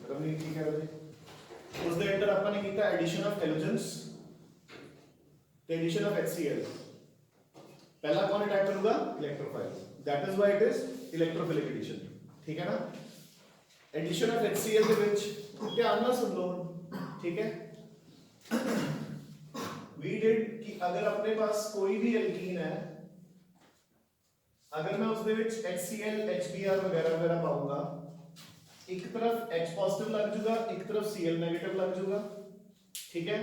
रवनीत की कह रहे थे उस दे अंदर अपन ने किया एडिशन ऑफ हेलोजेंस ते एडिशन ऑफ HCl पहला कौन अटैक करूंगा electrophile that is why it is electrophilic addition ठीक है ना एडिशन ऑफ HCl ਦੇ ਵਿੱਚ ध्यान ਨਾਲ सुन लो ठीक है we did कि अगर अपने पास कोई भी एल्कीन है अगर मैं उसके ਵਿੱਚ HCl HBr वगैरह वगैरह पाऊंगा एक तरफ H पॉजिटिव लग जाऊगा एक तरफ Cl नेगेटिव लग जाऊगा ठीक है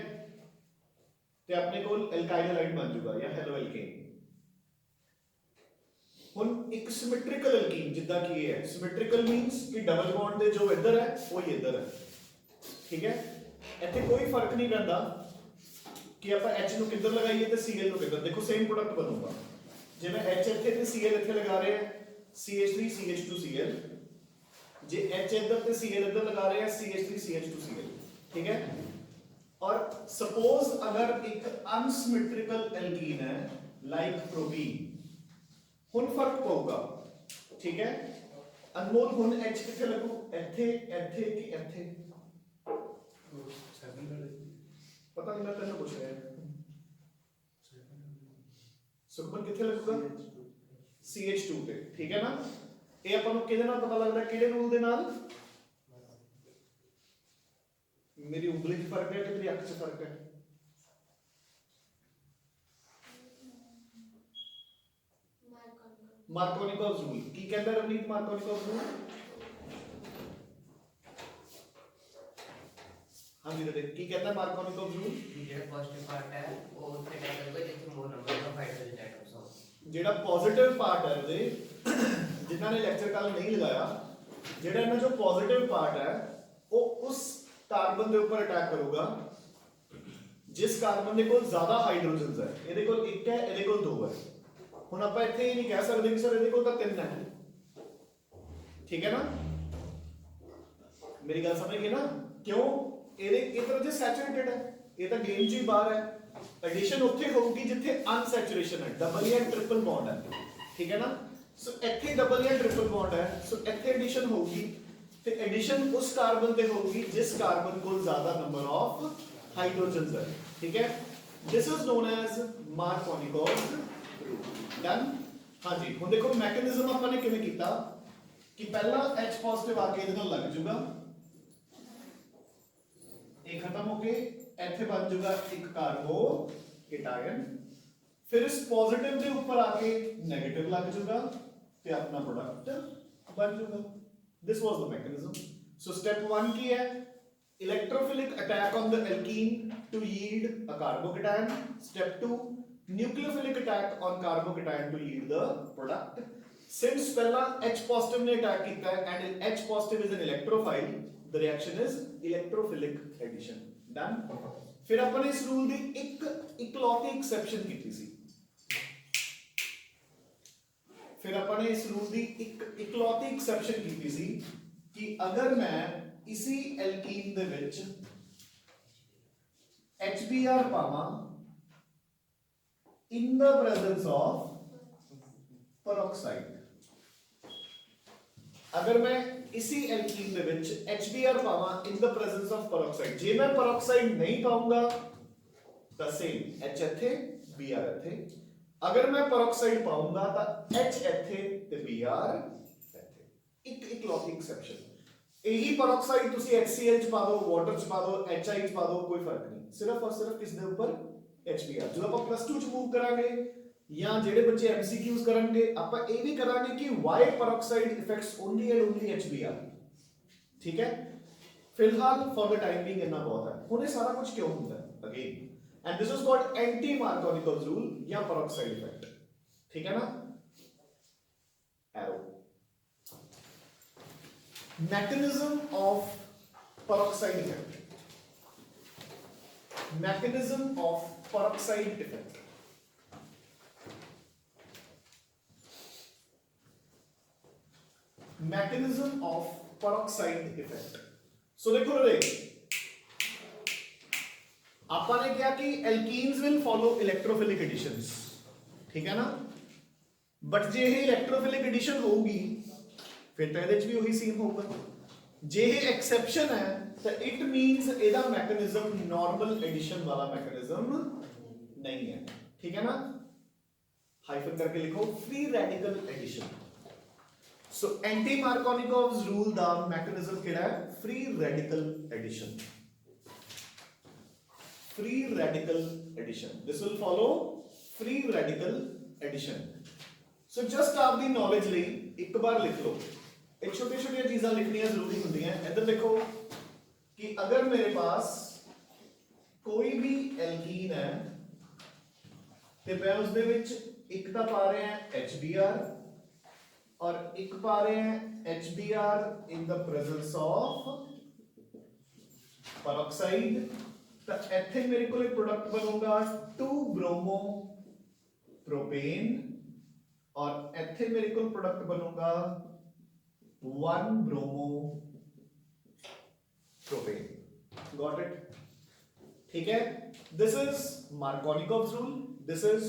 ਤੇ ਆਪਣੇ ਕੋਲ ਐਲਕਾइल हैलाइड बन जाऊगा या हेलो एल्केन ਹੁਣ ਇੱਕ ਸਿਮੈਟ੍ਰਿਕਲ ਐਲਕੀਨ ਜਿੱਦਾਂ ਕਿ ਇਹ ਹੈ ਸਿਮੈਟ੍ਰਿਕਲ ਮੀਨਸ ਕਿ ਡਬਲ ਬੌਂਡ ਦੇ ਜੋ ਇੱਧਰ ਹੈ ਉਹ ਹੀ ਇੱਧਰ ਹੈ ਠੀਕ ਹੈ ਇੱਥੇ ਕੋਈ ਫਰਕ ਨਹੀਂ ਪੈਂਦਾ ਕਿ ਆਪਾਂ H ਨੂੰ ਕਿੱਧਰ ਲਗਾਈਏ ਤੇ Cl ਨੂੰ ਕਿੱਧਰ ਦੇਖੋ ਸੇਮ ਪ੍ਰੋਡਕਟ ਬਣੂਗਾ ਜੇ ਮੈਂ H ਇੱਥੇ ਤੇ Cl ਇੱਥੇ ਲਗਾ ਰਹੇ ਹਾਂ CH3 CH2Cl ਜੇ H ਇੱਧਰ ਤੇ Cl ਇੱਧਰ ਲਗਾ ਰਹੇ ਹਾਂ CH3 CH2Cl ठीक है और सपोज अगर एक अनसिमेट्रिकल एल्कीन है लाइक प्रोपीन हुन फर्क पऊगा ठीक है अनमोल हुन H किथे लगू ਇੱਥੇ ਇੱਥੇ कि ਇੱਥੇ पता नहीं मैं तेन पूछ रहा सुखमन किथे लगूगा CH2 ਤੇ ठीक है ना ਇਹ ਆਪਾਂ ਨੂੰ ਕਿਹਦੇ ਨਾਲ ਪਤਾ ਲੱਗਦਾ ਕਿਹੜੇ ਰੂਲ ਦੇ ਨਾਲ मेरी उंगली में फर्क है कि मेरी अख से फर्क है मार्कोनिकॉव्स रूल की कहता है रवनीत मार्कोनिकॉव्स रूल हाँ जी बेटे की कहता है मार्कोनिकॉव्स रूल जो पॉजिटिव पार्ट है वो उतने टाइम होगा जितने मोर नंबर ऑफ हाइड्रोजन एटम्स हो जेड़ा पॉजिटिव पार्ट है दे जिन्हां ने लेक्चर कल नहीं लगाया जेड़ा इनका जो पॉजिटिव पार्ट है वो उस कार्बन के ऊपर अटैक करूंगा जिस कार्बन के कोल ज्यादा हाइड्रोजन्स है ਇਹਦੇ ਕੋਲ ਇੱਕ ਹੈ ਇਹਦੇ ਕੋਲ ਦੋ ਹੈ ਹੁਣ ਆਪਾਂ ਇੱਥੇ ਇਹ ਨਹੀਂ ਕਹਿ ਸਕਦੇ ਕਿ ਸਰ ਇਹਦੇ ਕੋਲ ਤਾਂ ਤਿੰਨ ਹੈ ਠੀਕ ਹੈ ਨਾ ਮੇਰੀ ਗੱਲ ਸਮਝ ਗਏ ਨਾ ਕਿਉਂ ਇਹਦੇ ਇਹ ਤਾਂ ਜੇ ਸੈਚੂਰੇਟਡ ਹੈ ਇਹ ਤਾਂ ਗੇਮ ਜੀ ਬਾਹਰ ਹੈ ਐਡੀਸ਼ਨ ਉੱਥੇ ਹੋਊਗੀ ਜਿੱਥੇ ਅਨਸੈਚੂਰੇਸ਼ਨ ਹੈ ਡਬਲ ਜਾਂ ਟ੍ਰਿਪਲ ਬੌਂਡ ਹੈ ਠੀਕ ਹੈ ਨਾ ਸੋ ਇੱਥੇ ਡਬਲ ਜਾਂ ਟ੍ਰਿਪਲ ਬੌਂਡ ਹੈ ਸੋ ਇੱਥੇ ਐਡੀਸ਼ਨ ਹੋਊਗੀ ਤੇ एडिशन उस कार्बन पे होगी जिस कार्बन को ज्यादा नंबर ऑफ हाइड्रोजन्स है ठीक है this is known as Markovnikov's rule done हां जी हुन देखो मैकेनिज्म अपन ने किवें कीता कि पहला H पॉजिटिव आके इधर नाल लग जाऊगा ये खत्म होके ਇੱਥੇ बन जाऊगा एक कार्बो केटायन फिर इस पॉजिटिव के ऊपर आके नेगेटिव लग जाऊगा ते अपना प्रोडक्ट बन जाऊगा This was the mechanism. So step 1 की है electrophilic attack on the alkene to yield a carbocation. Step 2 nucleophilic attack on carbocation to yield the product. Since पहला H positive ने attack किया है and H positive is an electrophile, the reaction is electrophilic addition. Done. फिर अपन इस rule दी एक इकलौती exception की थी फिर अपन ने इस रूल की एक इकलौती एक्सेप्शन की थी कि अगर मैं इसी एल्कीन दे विच HBr पावा in the presence of peroxide अगर मैं इसी एल्कीन दे विच HBr पावा in the presence of peroxide जे मैं पेरोक्साइड नहीं पाऊंगा तो सेम H इथे Br इथे अगर मैं पेरोक्साइड पाऊंगा तो H ਇੱਥੇ ਤੇ Br ਇੱਥੇ ਇੱਕ ਇਕਲੌਤੀ ਐਕਸੈਪਸ਼ਨ ਇਹੀ पेरोक्साइड ਤੁਸੀਂ HCl ਚ ਪਾ ਦਿਓ ਵਾਟਰ ਚ ਪਾ ਦਿਓ HI ਚ ਪਾ ਦਿਓ ਕੋਈ ਫਰਕ ਨਹੀਂ ਸਿਰਫ ਔਰ ਸਿਰਫ ਕਿਸ ਦੇ ਉੱਪਰ HBr ਜਦੋਂ ਆਪਾਂ +2 ਚ ਮੂਵ ਕਰਾਂਗੇ ਜਾਂ ਜਿਹੜੇ ਬੱਚੇ MCQs ਕਰਨਗੇ ਆਪਾਂ ਇਹ ਵੀ ਕਰਾਂਗੇ ਕਿ why peroxide affects only and only HBr ਠੀਕ ਹੈ ਫਿਲਹਾਲ for the time being ਇੰਨਾ ਬਹੁਤ ਹੈ ਹੁਣ ਇਹ ਸਾਰਾ ਕੁਝ ਕਿਉਂ ਹੁੰਦਾ ਹੈ again and this is called anti-Markovnikov rule या peroxide effect ठीक है ना arrow mechanism of peroxide effect mechanism of peroxide effect mechanism of peroxide effect so देखो रे आपा ने क्या कि alkenes will follow electrophilic additions ठीक है ना बट जे ये इलेक्ट्रोफिलिक एडिशन होगी फिर तो ਇਹਦੇ ਚ ਵੀ ਉਹੀ ਸੀन होगा जे ਇਹ ਐਕਸੈਪਸ਼ਨ ਹੈ ਤਾਂ ਇਟ ਮੀਨਸ ਇਹਦਾ ਮੈਕੈਨਿਜ਼ਮ ਨਾਰਮਲ ਐਡੀਸ਼ਨ ਵਾਲਾ ਮੈਕੈਨਿਜ਼ਮ ਨਹੀਂ ਹੈ ਠੀਕ ਹੈ ਨਾ ਹਾਈਫਨ करके लिखो free radical addition so anti Markovnikov's rule ਦਾ मैकेनिज्म ਕਿਹੜਾ ਹੈ free radical addition free radical addition this will follow free radical addition so just ਆਪਦੀ ਨੌਲੇਜ ਲਈ ਇੱਕ ਵਾਰ ਲਿਖ ਲਓ ਇਹ ਛੋਟੀ ਛੋਟੀਆਂ ਚੀਜ਼ਾਂ ਲਿਖਣੀਆਂ ਜ਼ਰੂਰੀ ਹੁੰਦੀਆਂ ਇੱਧਰ ਦੇਖੋ कि अगर मेरे पास कोई भी एल्कीन है तो मैं उसदे विच एक तो पा रहे हैं HBr और एक पा रहे हैं HBr in the presence of peroxide तो इत्थे मेरे को एक प्रोडक्ट बनूंगा 2 ब्रोमो प्रोपेन और इत्थे मेरे को प्रोडक्ट बनूंगा 1 ब्रोमो प्रोपेन गॉट इट ठीक है this is Markovnikov's rule this is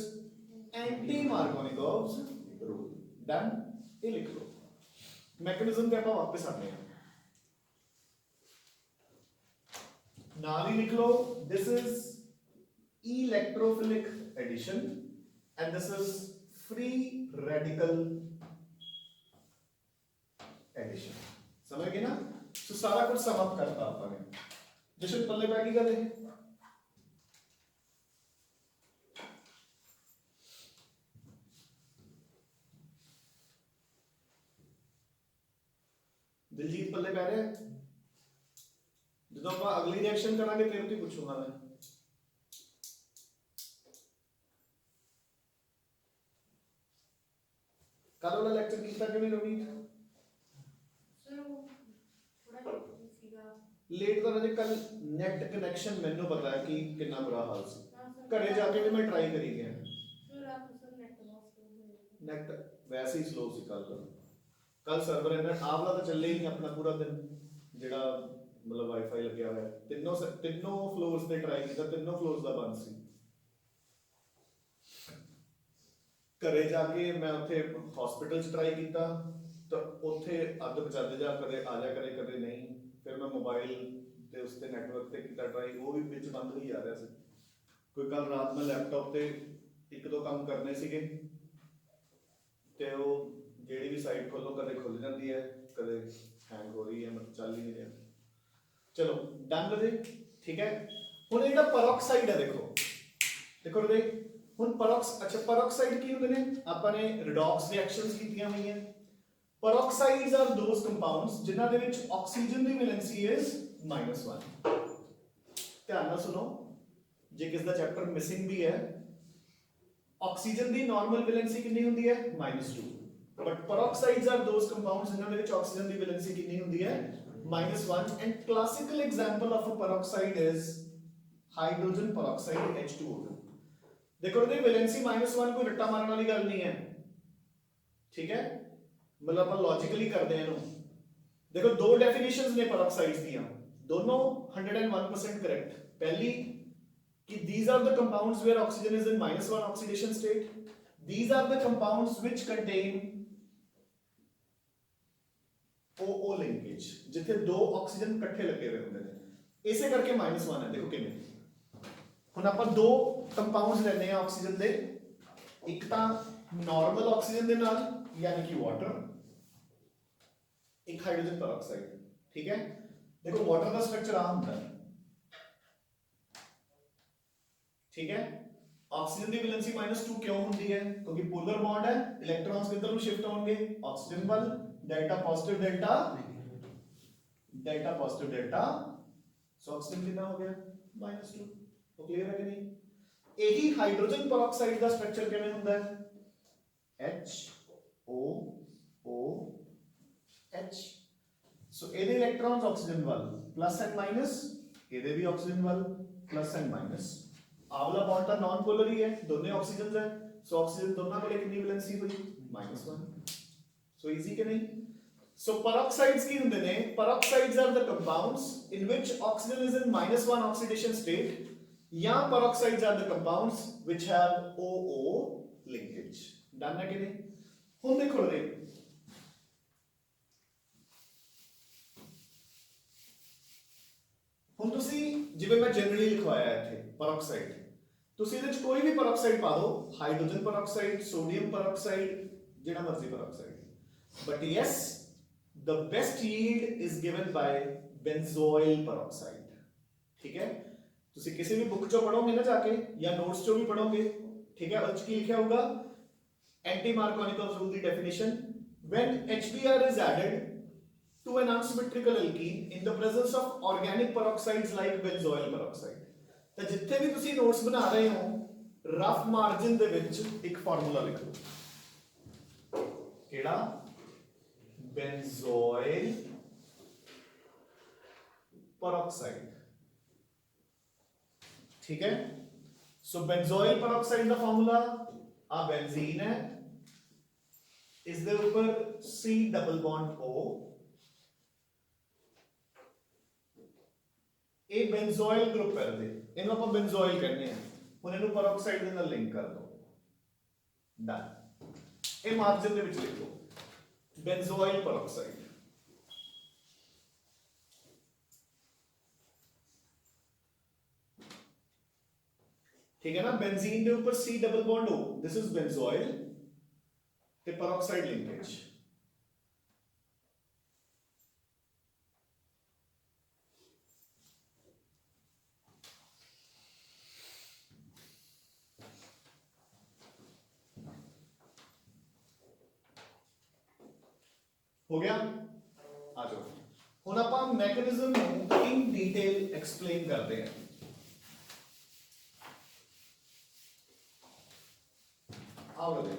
anti Markovnikov's rule done ये लिख लो मैकेनिज्म पे आप वापस आते हैं नाल ही लिख लो this is electrophilic addition and this is free radical addition समझ गए ना तो सारा कुछ सम अप करता आपने जशन पल्ले पै की गल है दिलजीत पल्ले पै रहे जो आप अगली रिएक्शन करांगे तेरे तो पूछूंगा मैं कल वाला लेक्चर किया कि नहीं रोनीत लेट तो रजे कल नेट कनेक्शन मैंने पता है कि कितना बुरा हाल सी घरे जाके भी मैं ट्राई करी गया नेट वैसे ही स्लो सी कल सर्वर इन्ना आपला तो चले ही अपना पूरा दिन जेड़ा मतलब वाईफाई लगे हुआ है तीनों फ्लोर्स पे ट्राई किया तीनों फ्लोर्स दा बंद सी घरे जाके मैं उत्थे हॉस्पिटल च ट्राई किया तो उत्थे अद बचाते जा कदे आ जा करे कदे नहीं फिर मैं मोबाइल ते उसते नेटवर्क ते किया ट्राई वो भी विच बंद ही आ रहा सी कोई कल रात में लैपटॉप ते एक दो काम करने सीगे ते वो जेड़ी भी साइट खोलो कदे खुल जाती है कदे हैंग हो रही है मतलब चल ही नहीं रहा चलो डन बजे ठीक है हुण जेड़ा पेरोक्साइड है देखो रे हुण अच्छा पेरोक्साइड की होंदे ने आपने रिडॉक्स रिएक्शंस कीतियां हुई हैं peroxides are those compounds जिन्हां दे विच ऑक्सीजन दी वैलेंसी इज -1 ध्यान नाल सुनो जे किस दा चैप्टर मिसिंग भी है ऑक्सीजन दी नॉर्मल वैलेंसी कितनी हुंदी है -2 but peroxides are those compounds जिन्हां दे विच ऑक्सीजन दी वैलेंसी कितनी हुंदी है -1 and classical example of a peroxide is hydrogen peroxide H2O देखो दी वैलेंसी -1 कोई रट्टा मारने वाली गल नहीं है ठीक है मतलब अपन लॉजिकली करते हैं देखो दो डेफिनेशंस ने पेरोक्साइड्स दियां दोनों 101% करेक्ट पहली कि these are the compounds where oxygen is in -1 oxidation state these are the compounds which contain OO linkage जिथे दो ऑक्सीजन इकट्ठे लगे हुए होंगे ने इसे करके -1 है देखो किवें हुण आपां दो कंपाउंड्स लेने हैं ऑक्सीजन दे एक तां नॉर्मल ऑक्सीजन दे नाल यानी कि वाटर एक हाइड्रोजन पेरोक्साइड ठीक है देखो वाटर का स्ट्रक्चर आ होता है ठीक है ऑक्सीजन की वैलेंसी -2 क्यों होती है क्योंकि पोलर बॉन्ड है इलेक्ट्रॉन्स किधर को शिफ्ट होंगे ऑक्सीजन वाल delta positive delta positive delta so oxygen कितना हो गया -2 तो क्लियर है कि नहीं यही हाइड्रोजन पेरोक्साइड का स्ट्रक्चर किवें होता है HOOH सो ਇਹਦੇ ਇਲੈਕਟ੍ਰॉन्स ऑक्सीजन वाल प्लस एंड माइनस ਇਹਦੇ भी ऑक्सीजन वाल प्लस एंड माइनस आवला बॉन्ड तो नॉन पोलर ही है दोनों ऑक्सीजन है सो ऑक्सीजन दोनों को कितनी वैलेंसी हुई -1 सो इजी के नहीं सो peroxides की होंदे ने peroxides are the compounds in which oxygen is in -1 oxidation state या peroxides are the compounds which have OO linkage done है कि नहीं हुण देखो रे ਹੁਣ ਤੁਸੀਂ ਜਿਵੇਂ ਮੈਂ ਜਨਰਲੀ ਲਿਖਵਾਇਆ ਇੱਥੇ ਪੈਰੋਕਸਾਈਡ, ਤੁਸੀਂ ਇਹਦੇ ਚ ਕੋਈ ਵੀ ਪੈਰੋਕਸਾਈਡ ਪਾ ਦਿਓ, ਹਾਈਡਰੋਜਨ ਪੈਰੋਕਸਾਈਡ, ਸੋਡੀਅਮ ਪੈਰੋਕਸਾਈਡ, ਜਿਹੜਾ ਮਰਜ਼ੀ peroxide, but yes the best yield is given by benzoyl peroxide। ठीक है, ਤੁਸੀਂ ਕਿਸੇ ਵੀ ਬੁੱਕ ਚੋਂ ਪੜੋਗੇ ਨਾ ਜਾ ਕੇ ਜਾਂ ਨੋਟਸ ਚੋਂ ਵੀ ਪੜੋਗੇ, ਠੀਕ ਹੈ, ਉਸ 'ਚ ਕੀ ਲਿਖਿਆ ਹੋਊਗਾ, anti ਮਾਰਕੋਨਿਕੋਵ rule the definition, when HBr is added to an unsymmetrical alkene in the presence of organic peroxides like benzoyl peroxide। ਤਾਂ ਜਿੱਥੇ ਵੀ ਤੁਸੀਂ ਨੋਟਸ ਬਣਾ ਰਹੇ ਹੋ, ਰਫ ਮਾਰਜਨ ਦੇ ਵਿੱਚ ਇੱਕ ਫਾਰਮੂਲਾ ਲਿਖ ਲਓ, ਕਿਹੜਾ, benzoyl peroxide। ठीक है, सो benzoyl peroxide का फॉर्मूला आ बेंजीन है, इस दे ऊपर C डबल बॉन्ड O, ये benzoyl ग्रुप है, इन्हें आप benzoyl कहते हैं, हुण इन्हें peroxide दे नाल लिंक कर दो, डन। ये मार्जिन दे विच लिख दो benzoyl peroxide। ठीक है ना, बेंजीन के ऊपर C double bond O, this is benzoyl ते peroxide लिंकेज। हो गया, आ जाओ हुण आपां मैकेनिज्म नूं इन डिटेल एक्सप्लेन करते हैं। आओ दे,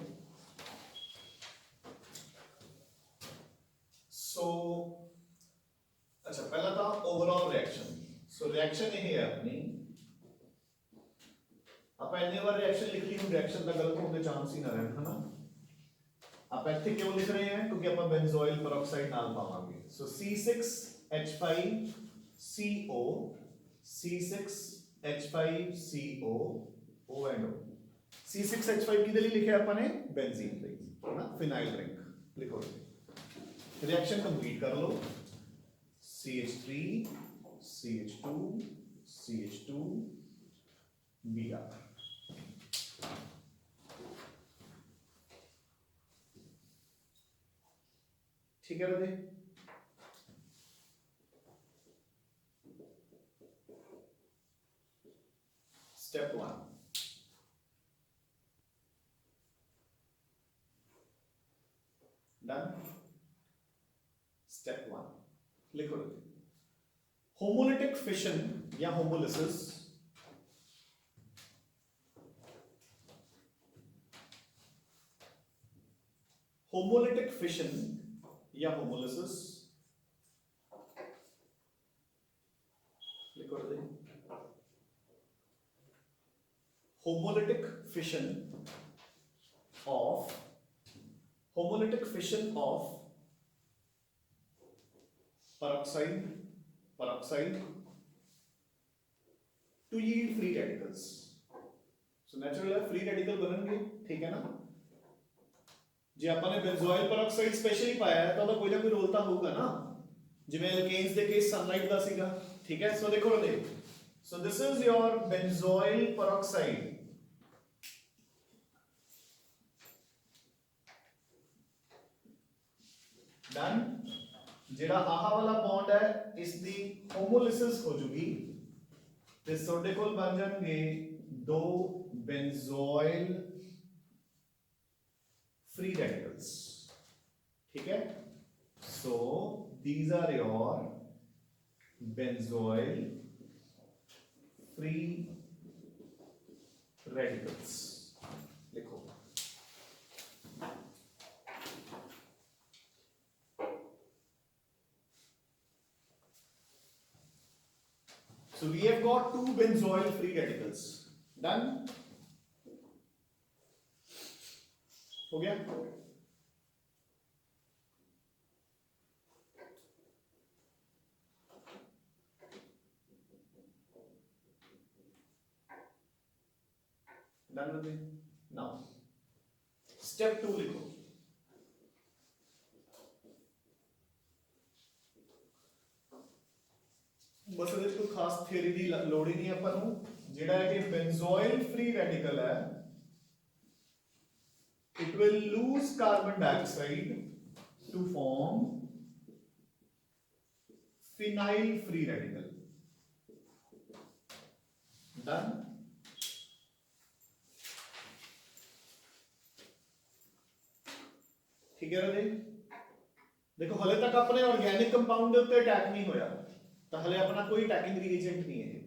सो अच्छा पहला था ओवरऑल रिएक्शन। सो रिएक्शन ये है अपनी, आप इन्ने बार रिएक्शन लिख ली, हम रिएक्शन का गलत होने चांस ही ना रहन, है ना। आप इत्थे क्यों लिख रहे हैं, क्योंकि आप बेंजोइल पेरोक्साइड नाल पावांगे। सो C6H5CO, C6H5CO, O and O। C6H5 किधर ही लिखे आपने, बेंजीन पे, है ना, फिनाइल रिंग लिखो। रिएक्शन कंप्लीट कर लो, CH3 CH2 CH2 Br। ठीक है बेटे, स्टेप 1 डन। स्टेप 1 लिखो बेटे, होमोलिटिक फिशन या होमोलिसिस होमोलिटिक फिशन या होमोलिसिस लिखो बेटे, homolytic fission of peroxide to yield free radicals। so natural है, फ्री रेडिकल बननगे, ठीक है ना। जे आपने बेंजोइल पेरोक्साइड स्पेशली पाया है तो ਉਹਦਾ ਕੋਈ ਨਾ ਕੋਈ ਰੋਲ ਤਾਂ ਹੋਊਗਾ ਨਾ, ਜਿਵੇਂ ਐਲकेन्स ਦੇ ਕੇਸ ਸਨਲਾਈਟ ਦਾ ਸੀਗਾ, ठीक है। सो देखो रे, सो this is your benzoyl peroxide, done. जेड़ा आह वाला बॉन्ड है इसकी होमोलिसिस हो जूगी ते ਤੁਹਾਡੇ ਕੋਲ बन जाएंगे दो बेंजोइल फ्री रेडिकल्स, ठीक है। So these are your benzoyl free radicals, लिखो। So we have got two benzoyl free radicals, done। हो गया, done with it। now step 2 लिखो, बस ਇਹਦੇ 'ਚ ਕੋਈ ਖਾਸ ਥਿਊਰੀ ਦੀ ਲੋੜ ਹੀ ਨਹੀਂ ਆਪਾਂ ਨੂੰ ਜਿਹੜਾ ਹੈ ਕਿ ਬੈਂਜ਼ੋਇਲ ਫ੍ਰੀ ਰੈਡੀਕਲ ਹੈ it will lose carbon dioxide to form phenyl free radical. Done. ठीक है राधे देखो हले तक अपने ऑर्गेनिक कंपाउंड के उत्ते अटैक नहीं होया तो हले अपना कोई अटैकिंग रिएजेंट नहीं है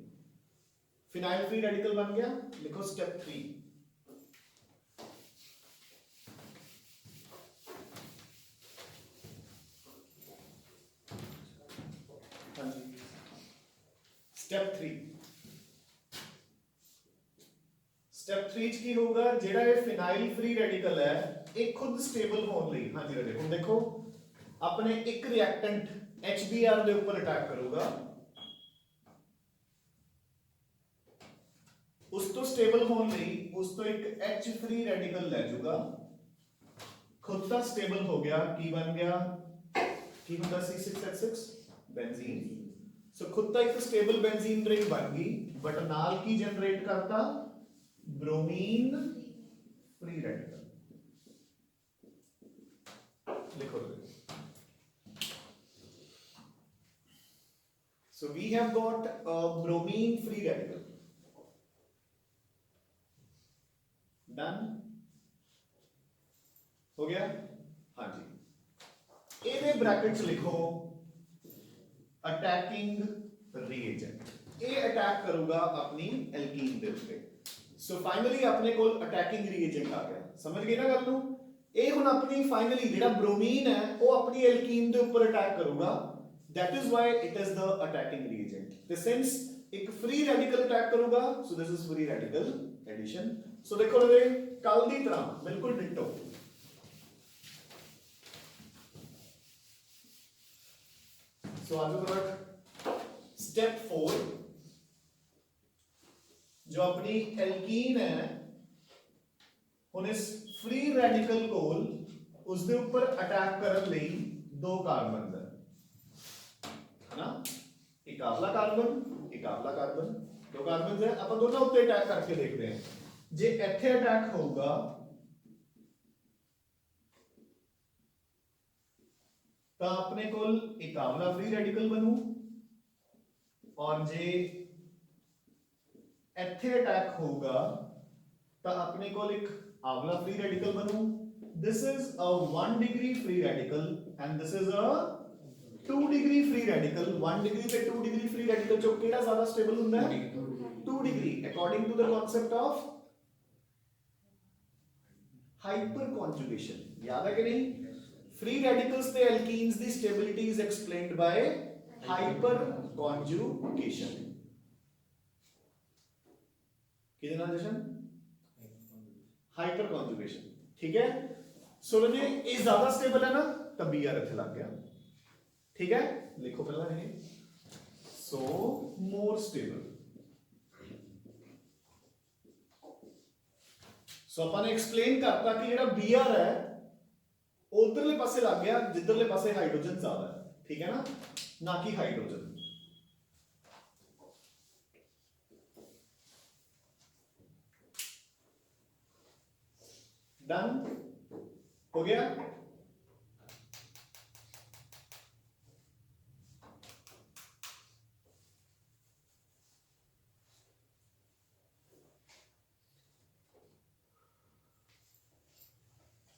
फिनाइल फ्री रेडिकल बन गया लिखो स्टेप 3 हाँ जी स्टेप 3 स्टेप 3 च की होगा जेड़ा ये फिनाइल फ्री रेडिकल है एक खुद स्टेबल होने ਲਈ हाँ जी राधे हुण देखो अपने एक रिएक्टेंट HBr ਦੇ ਉੱਪਰ ਅਟੈਕ ਕਰੂਗਾ ਉਸ ਤੋਂ ਸਟੇਬਲ ਹੋਣ ਲਈ ਉਸ ਤੋਂ ਇੱਕ H ਫ੍ਰੀ ਰੈਡੀਕਲ ਲੈ ਜਾਊਗਾ खुद ਤਾਂ ਸਟੇਬਲ ਹੋ ਗਿਆ ਕੀ ਬਣ ਗਿਆ ਕੀ ਹੁੰਦਾ C6H6 ਬੈਂਜ਼ੀਨ ਸੋ ਖੁਦ ਤਾਂ ਇੱਕ ਸਟੇਬਲ ਬੈਂਜ਼ੀਨ ਰਿੰਗ ਬਣ ਗਈ ਬਟ ਨਾਲ ਕੀ ਜਨਰੇਟ ਕਰਤਾ ब्रोमीन फ्री रेडिकल लिखो so we have got a bromine free radical done हो गया हाँ जी ਇਹਦੇ ब्रैकेट च लिखो अटैकिंग reagent ये अटैक करूगा अपनी एल्कीन दे उत्ते सो फाइनली अपने को अटैकिंग रिएजेंट आ गया समझ गए ना गल नूं ਇਹ ਹੁਣ ਆਪਣੀ ਫਾਈਨਲੀ ਜਿਹੜਾ ਬ੍ਰੋਮੀਨ ਹੈ ਉਹ ਆਪਣੀ ਐਲਕੀਨ ਦੇ ਉੱਪਰ ਅਟੈਕ ਕਰੂਗਾ that is why it is the attacking reagent ਤੇ since ਇੱਕ ਫ੍ਰੀ ਰੈਡੀਕਲ ਅਟੈਕ ਕਰੂਗਾ so this is free radical addition so ਦੇਖੋ ਲਵੇ ਕੱਲ ਦੀ ਤਰ੍ਹਾਂ ਬਿਲਕੁਲ ਡਿਟੋ so आगे बढ़ो step 4 जो अपनी एल्कीन है ਹੁਣ ਇਸ फ्री रैडिकल कोल उसके ऊपर अटैक करने ਲਈ दो कार्बन है ना एक आवला कार्बन दो कार्बन है अपन दोनों उत्ते अटैक करके देखते हैं जे ਇੱਥੇ अटैक होगा ਤਾਂ अपने कोल एक आवला फ्री रैडिकल बनू और जे ਇੱਥੇ अटैक होगा ਤਾਂ अपने कोल एक आवला फ्री रेडिकल बनू this is a 1 degree free radical and this is a 2 degree free radical 1 degree पे 2 degree free radical जो केड़ा ज्यादा स्टेबल हुंदा है 2 degree according to the concept of hyper conjugation याद है कि नहीं free radicals ते alkenes the stability is explained by hyper conjugation किदे नाल जशन हाइपर कॉन्जुगेशन ठीक है सो ये ज्यादा स्टेबल है ना तब Br इथे लग गया ठीक है लिखो पहला ये सो मोर स्टेबल सो अपन ने एक्सप्लेन करता कि जेड़ा Br है उधरले पासे लग गया जिधरले पासे हाइड्रोजन ज्यादा है ठीक है ना कि हाइड्रोजन डन हो गया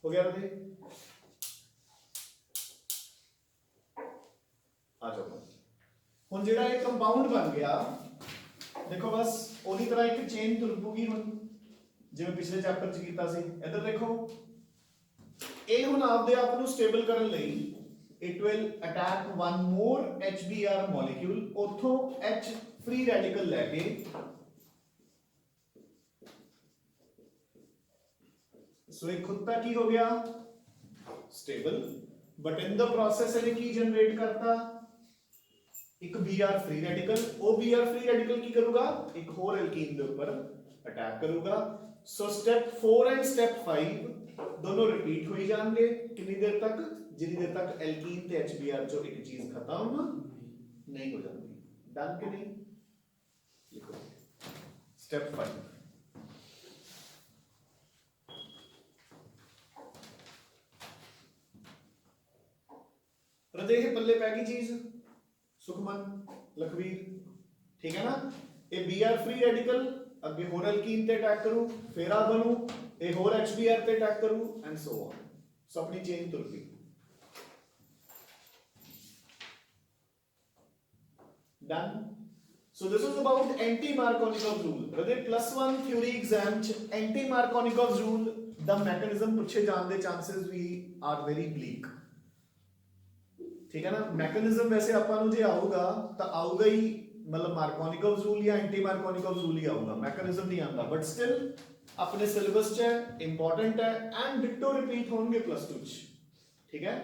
हो गया राधे आ जाओ हुण जेड़ा ये कंपाउंड बन गया देखो बस ओदी तरह एक चेन तुर पूगी हुण जिवें पिछले चैप्टर च कीता सी इधर देखो ए हुण आपदे आप ਨੂੰ स्टेबल ਕਰਨ ਲਈ it will attack one more HBr molecule ਉਥੋਂ H free radical ਲੈ ਕੇ सो एक खुद तक ही हो गया stable but in the process ਇਹਨੇ ਕੀ ਜਨਰੇਟ ਕਰਤਾ ਇੱਕ Br free radical ਉਹ Br free radical ਕੀ ਕਰੂਗਾ ਇੱਕ ਹੋਰ ਐਲਕੀਨ ਦੇ ਉੱਪਰ ਅਟੈਕ ਕਰੂਗਾ सो स्टेप 4 एंड स्टेप 5 दोनों रिपीट हो जाएंगे कितनी देर तक जितनी देर तक एल्कीन ते HBr जो एक चीज खत्म नहीं हो जाती डन कि नहीं? लिखो स्टेप 5। रजे पल्ले पै गई चीज, सुखमन लखवीर, ठीक है ना? ये Br फ्री रेडिकल अगे होर एल्कीन ते अटैक करूं, फिर आ बनू, ये होर HBr ते अटैक करूं एंड सो ऑन। सो अपनी चेन तुर गई। Done. So this is about anti-Markovnikov's rule. Rade +1 theory exam ch anti-Markovnikov's rule the mechanism पूछे जाने दे chances we are very bleak। ठीक है ना? मैकेनिज्म वैसे ਆਪਾਂ ਨੂੰ ਜੇ ਆਊਗਾ ਤਾਂ ਆਊਗਾ ਹੀ, मतलब Markovnikov's rule या anti-Markovnikov's rule ही आऊगा, मैकेनिज्म नहीं आंदा, बट स्टिल अपने सिलेबस च है, इंपॉर्टेंट है एंड डिटो रिपीट होंगे +2 च। ठीक है?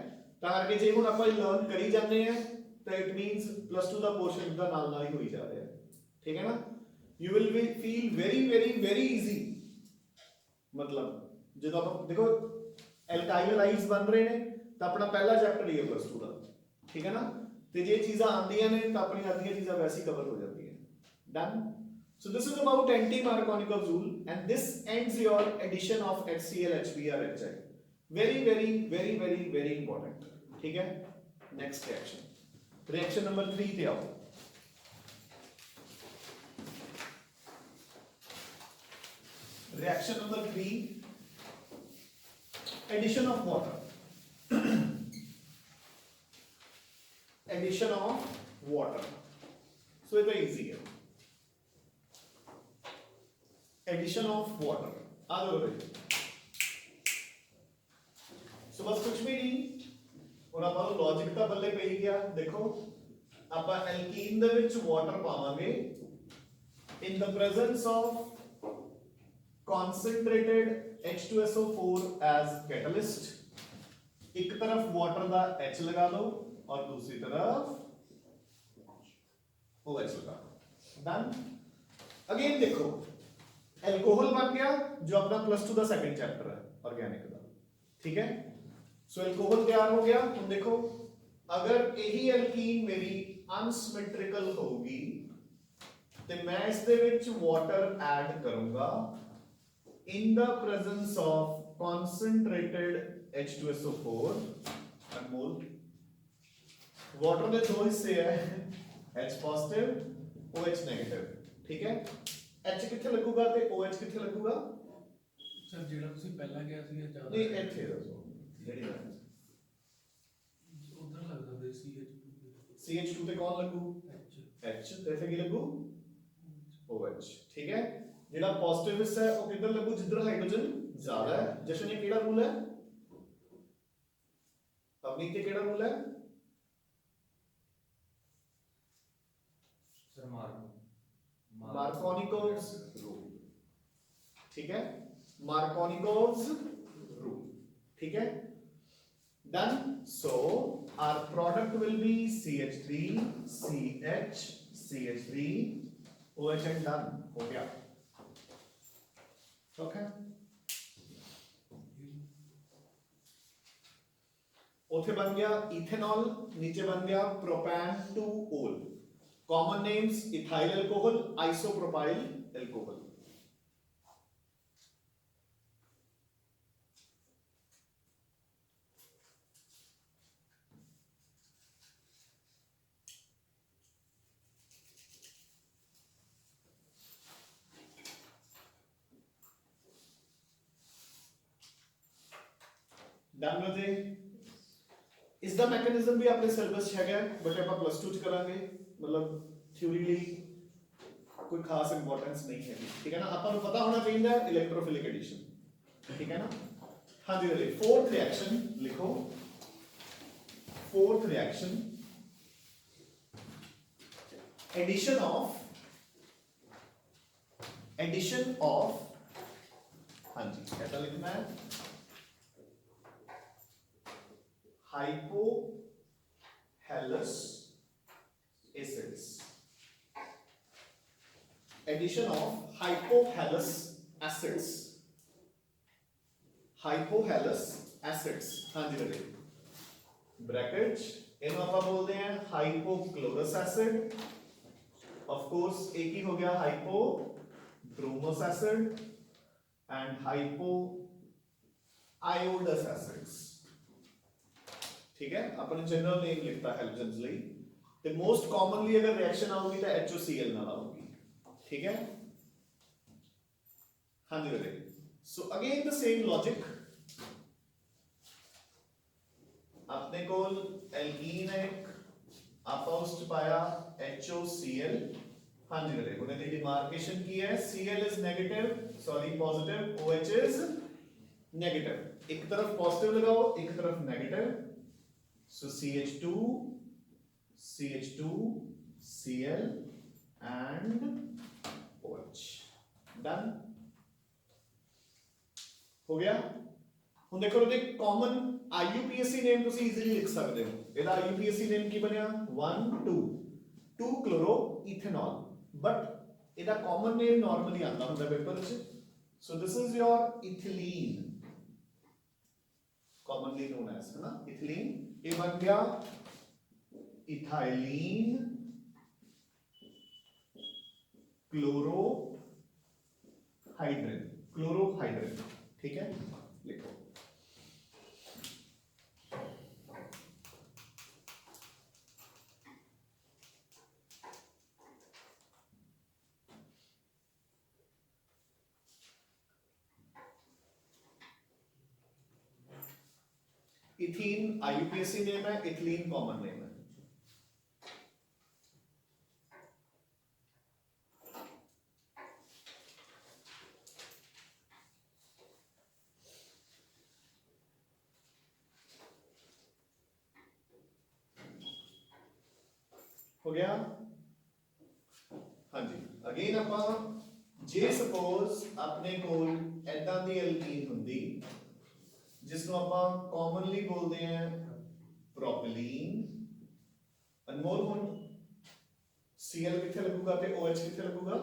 ਤਾਂ ਕਰਕੇ ਜੇ ਹੁਣ ਆਪਾਂ ਲਰਨ ਕਰੀ ਜਾਂਦੇ ਆ ਤਾਂ ਇਟ ਮੀਨਸ +2 ਦਾ ਪੋਰਸ਼ਨ ਦਾ ਨਾਲ ਨਾਲ ਹੀ ਹੋਈ ਜਾ ਰਿਹਾ ਹੈ। ठीक है ना? You will be feel very very very easy। मतलब ਜਦੋਂ ਆਪਾਂ ਦੇਖੋ एल्काइल हाइड्स बन रहे ने ਤਾਂ ਆਪਣਾ ਪਹਿਲਾ ਚੈप्टर ਹੀ ਹੈ +2 ਦਾ। ठीक है ना? ਤੇ ਜੇ ਚੀਜ਼ਾਂ ਆਉਂਦੀਆਂ ਨੇ ਤਾਂ ਆਪਣੀ ਆਦੀਆਂ ਚੀਜ਼ਾਂ ਵੈਸੇ ਹੀ ਕਵਰ ਹੋ ਜਾਂਦੀਆਂ। Done. So this is about anti-Markovnikov's rule and this ends your addition of HCl HBr HI। very very very very very important। ठीक है? next reaction number 3 ਤੇ ਆਓ। reaction number 3, addition of water। addition of water, so it's very easy है। addition of water आ जाओ भाई। सो बस कुछ भी नहीं, और ਆਪਾਂ ਨੂੰ लॉजिक ਤਾਂ ਬੱਲੇ ਪਈ ਗਿਆ। देखो ਆਪਾਂ एल्कीन ਦੇ ਵਿੱਚ वाटर ਪਾਵਾਂਗੇ in the presence of concentrated H2SO4 as catalyst। एक तरफ वाटर का H लगा लो और दूसरी तरफ OH लगा लो। डन। अगेन देखो एल्कोहल बन गया जो अपना +2 का सेकंड चैप्टर है ऑर्गेनिक का। ठीक है? सो एल्कोहल तैयार हो गया। तुम देखो अगर यही एल्कीन मेरी अनसिमेट्रिकल होगी तो मैं इस दे विच वाटर ऐड करूंगा in the presence of concentrated H2SO4 Anmol. Water के दो हिस्से है, H पॉजिटिव OH नेगेटिव। ठीक है? H किथे लगूगा ते OH किथे लगूगा? सर जेड़ा ਤੁਸੀਂ ਪਹਿਲਾਂ ਕਿਹਾ ਸੀ ਜ਼ਿਆਦਾ नहीं ਇੱਥੇ ਦੱਸੋ ਜਿਹੜੀ ਹੈ ਉਧਰ ਲੱਗਦਾ ਵੇ CH2 ਤੇ ਕੌਣ ਲੱਗੂ? H ਤੇ ਇੱਥੇ ਕੀ ਲੱਗੂ? OH। ठीक है? ਜਿਹੜਾ ਪੋਜ਼ਿਟਿਵ ਹਿੱਸਾ ਹੈ ਉਹ ਕਿੱਧਰ ਲੱਗੂ? ਜਿੱਧਰ ਹਾਈਡਰੋਜਨ ਜ਼ਿਆਦਾ ਹੈ। ਜਸ਼ਨ ਇਹ ਕਿਹੜਾ ਰੂਲ ਹੈ? ਅਵਨੀਤ ਇਹ ਕਿਹੜਾ ਰੂਲ ਹੈ? Sir Markovnikov's rule। ठीक है? Markovnikov's rule। ठीक है? Done। So our product will be CH3 CH CH3 OH and done। हो गया। Okay। उथे बन गया इथेनॉल, नीचे बन गया propane two ol. Common names ethyl alcohol, isopropyl alcohol. Done हो जाए। इसका मैकेनिज्म भी अपने सिलेबस है बट आप +2 च करांगे, मतलब थ्योरी ਲਈ कोई खास इंपॉर्टेंस नहीं है। ठीक है ना? अपन को पता होना चाहिए इलेक्ट्रोफिलिक एडिशन। ठीक है ना? हाँ जी चलिए फोर्थ रिएक्शन लिखो। फोर्थ रिएक्शन एडिशन ऑफ हाँ जी कैसा लिखना है? hypohalous acids। addition of hypohalous acids। hypohalous acids हाँ जी लगे ब्रैकेट इन्हों आप बोलते हैं हाइपोक्लोरस एसिड ऑफ कोर्स एक ही हो गया हाइपोब्रोमोस एसिड एंड हाइपो आयोडस एसिड्स। ठीक है, अपन जनरल नेम लिखता है हेलोजेंस ਲਈ ਤੇ मोस्ट कॉमनली अगर रिएक्शन आऊगी तो HOCl ਨਾਲ ਆਊਗੀ। ठीक है, हाँ जी बेटे। So again the same logic, अपने को एल्कीन है, आपा उस च पाया HOCl। हाँ जी बेटे, उन्हें दी डिमार्केशन की है, Cl is negative, sorry positive, OH is negative. एक तरफ पॉजिटिव लगाओ, एक तरफ negative, so CH2 Cl and OH, done हो गया। ਹੁਣ ਦੇਖੋ ਉਹਦੇ ਕਾਮਨ IUPAC ਨੇਮ ਤੁਸੀਂ ਈਜ਼ੀਲੀ ਲਿਖ ਸਕਦੇ ਹੋ। ਇਹਦਾ IUPAC ਨੇਮ ਕੀ ਬਣਿਆ 1 2 ਕਲੋਰੋ ਇਥेनॉल, ਬਟ ਇਹਦਾ ਕਾਮਨ ਨੇਮ ਨਾਰਮਲੀ ਆਉਂਦਾ ਹੁੰਦਾ ਪੇਪਰ 'ਚ। So this is your ethylene, commonly known as, है ना, इथिलीन। ये बन गया इथाइलीन क्लोरोहाइड्रिन। ठीक है, लिखो इथीन IUPAC नेम है, इथिलीन कॉमन नेम है। हो गया, हाँ जी। अगेन ਆਪਾਂ जे सपोज अपने कोल ऐदा दी एल्कीन हुंदी जिसनों ਆਪਾਂ कॉमनली बोलते हैं प्रोपिलीन, अनमोल हुण Cl किथे लगूगा ते OH किथे लगूगा,